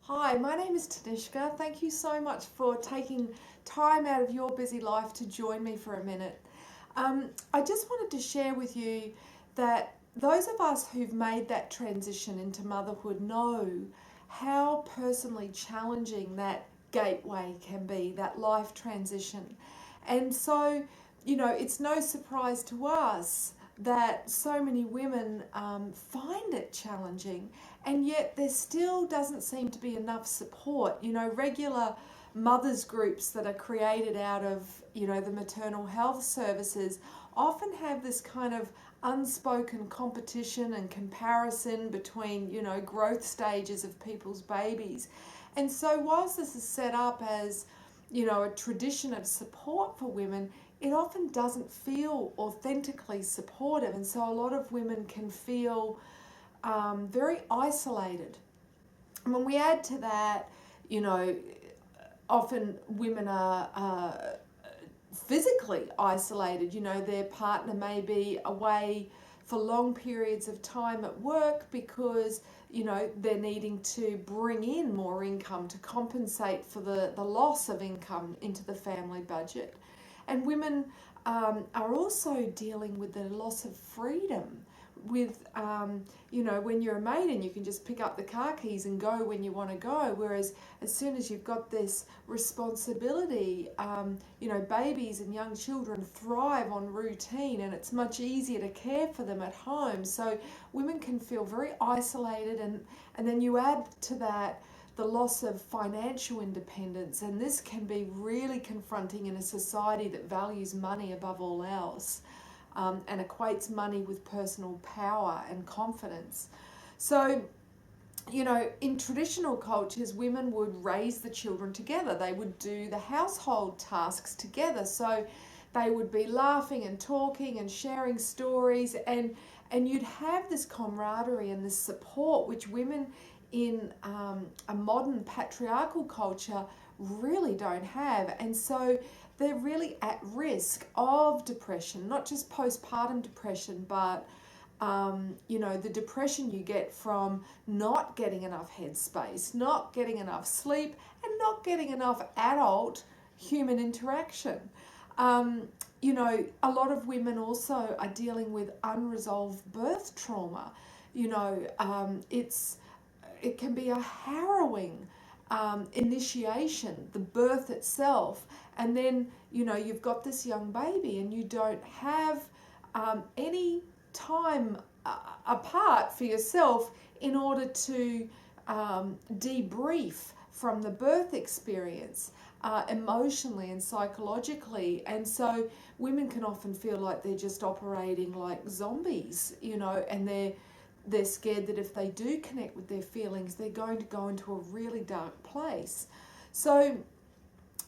Hi, my name is Tanishka. Thank you so much for taking time out of your busy life to join me for a minute. I just wanted to share with you that those of us who've made that transition into motherhood know how personally challenging that gateway can be, that life transition. And so, it's no surprise to us that so many women find it challenging, and yet there still doesn't seem to be enough support. Regular mothers groups that are created out of the maternal health services often have this kind of unspoken competition and comparison between growth stages of people's babies. And so whilst this is set up as a tradition of support for women, it often doesn't feel authentically supportive. And so a lot of women can feel very isolated. And when we add to that, you know, often women are physically isolated. Their partner may be away for long periods of time at work because they're needing to bring in more income to compensate for the loss of income into the family budget. And women are also dealing with the loss of freedom. With when you're a maiden, you can just pick up the car keys and go when you want to go, whereas as soon as you've got this responsibility, babies and young children thrive on routine, and it's much easier to care for them at home. So women can feel very isolated, and then you add to that the loss of financial independence, and this can be really confronting in a society that values money above all else, and equates money with personal power and confidence. So, in traditional cultures, women would raise the children together. They would do the household tasks together. So they would be laughing and talking and sharing stories, and you'd have this camaraderie and this support, which women in a modern patriarchal culture really don't have. And so they're really at risk of depression, not just postpartum depression, but the depression you get from not getting enough headspace, not getting enough sleep, and not getting enough adult human interaction. A lot of women also are dealing with unresolved birth trauma. It can be a harrowing initiation, the birth itself, and then you've got this young baby, and you don't have any time apart for yourself in order to debrief from the birth experience, emotionally and psychologically. And so women can often feel like they're just operating like zombies, and they're scared that if they do connect with their feelings, they're going to go into a really dark place. So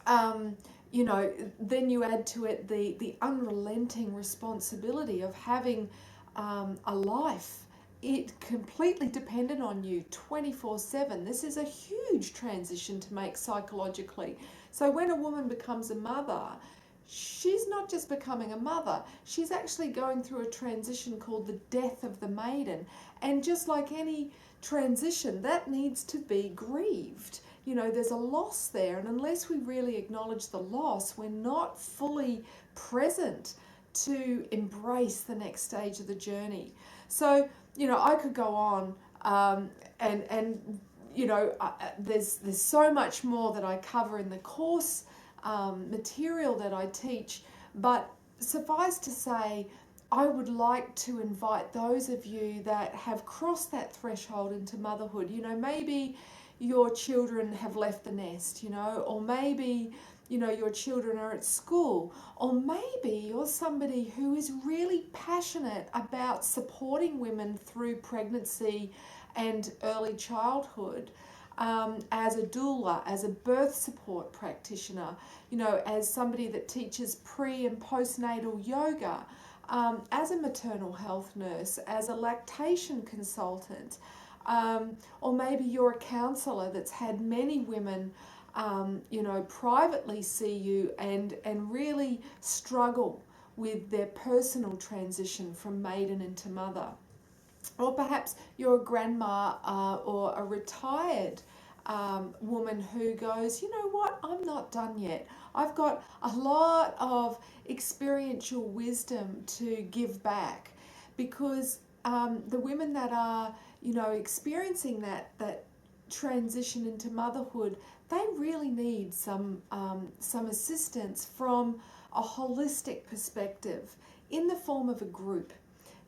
then you add to it the unrelenting responsibility of having a life, it completely dependent on you 24/7. This is a huge transition to make psychologically. So when a woman becomes a mother, she's not just becoming a mother, she's actually going through a transition called the death of the maiden. And just like any transition, that needs to be grieved. There's a loss there, and unless we really acknowledge the loss, we're not fully present to embrace the next stage of the journey. So, I could go on, and there's so much more that I cover in the course material that I teach, but suffice to say, I would like to invite those of you that have crossed that threshold into motherhood. Maybe your children have left the nest, or maybe your children are at school, or maybe you're somebody who is really passionate about supporting women through pregnancy and early childhood, as a doula, as a birth support practitioner, as somebody that teaches pre and postnatal yoga, as a maternal health nurse, as a lactation consultant, or maybe you're a counsellor that's had many women privately see you and really struggle with their personal transition from maiden into mother. Or perhaps you're a grandma, or a retired woman who goes, you know what, I'm not done yet. I've got a lot of experiential wisdom to give back, because the women that are, experiencing that transition into motherhood, they really need some assistance from a holistic perspective in the form of a group.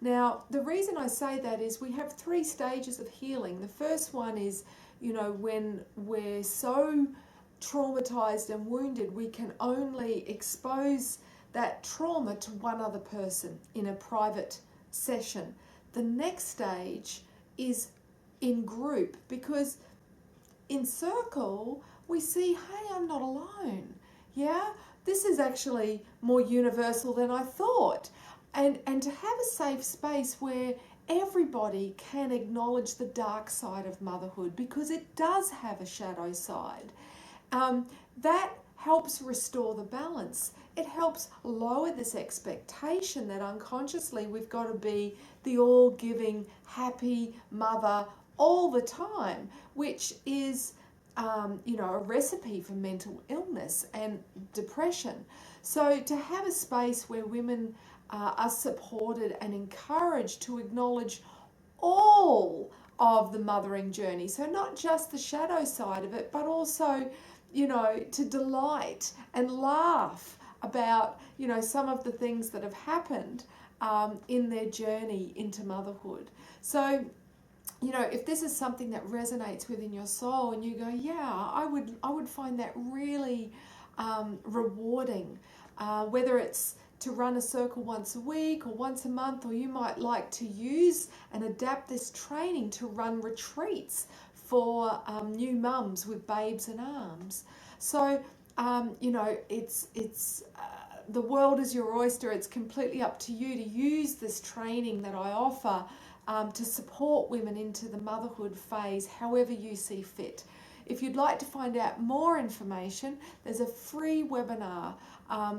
Now, the reason I say that is we have 3 stages of healing. The first one is, when we're so traumatized and wounded, we can only expose that trauma to one other person in a private session. The next stage is in group, because in circle we see, hey, I'm not alone. Yeah, this is actually more universal than I thought. And to have a safe space where everybody can acknowledge the dark side of motherhood, because it does have a shadow side, that helps restore the balance. It helps lower this expectation that unconsciously we've got to be the all-giving, happy mother all the time, which is a recipe for mental illness and depression. So to have a space where women are supported and encouraged to acknowledge all of the mothering journey, so not just the shadow side of it, but also, to delight and laugh about, some of the things that have happened in their journey into motherhood. So, if this is something that resonates within your soul and you go, yeah, I would find that really rewarding, whether it's to run a circle once a week or once a month, or you might like to use and adapt this training to run retreats for new mums with babes in arms. So, it's the world is your oyster. It's completely up to you to use this training that I offer to support women into the motherhood phase however you see fit. If you'd like to find out more information, there's a free webinar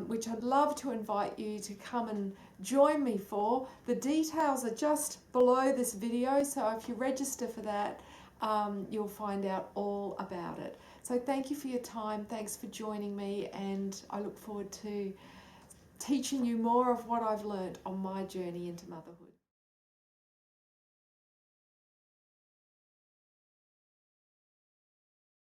which I'd love to invite you to come and join me for. The details are just below this video, so if you register for that, you'll find out all about it. So thank you for your time, thanks for joining me, and I look forward to teaching you more of what I've learned on my journey into motherhood.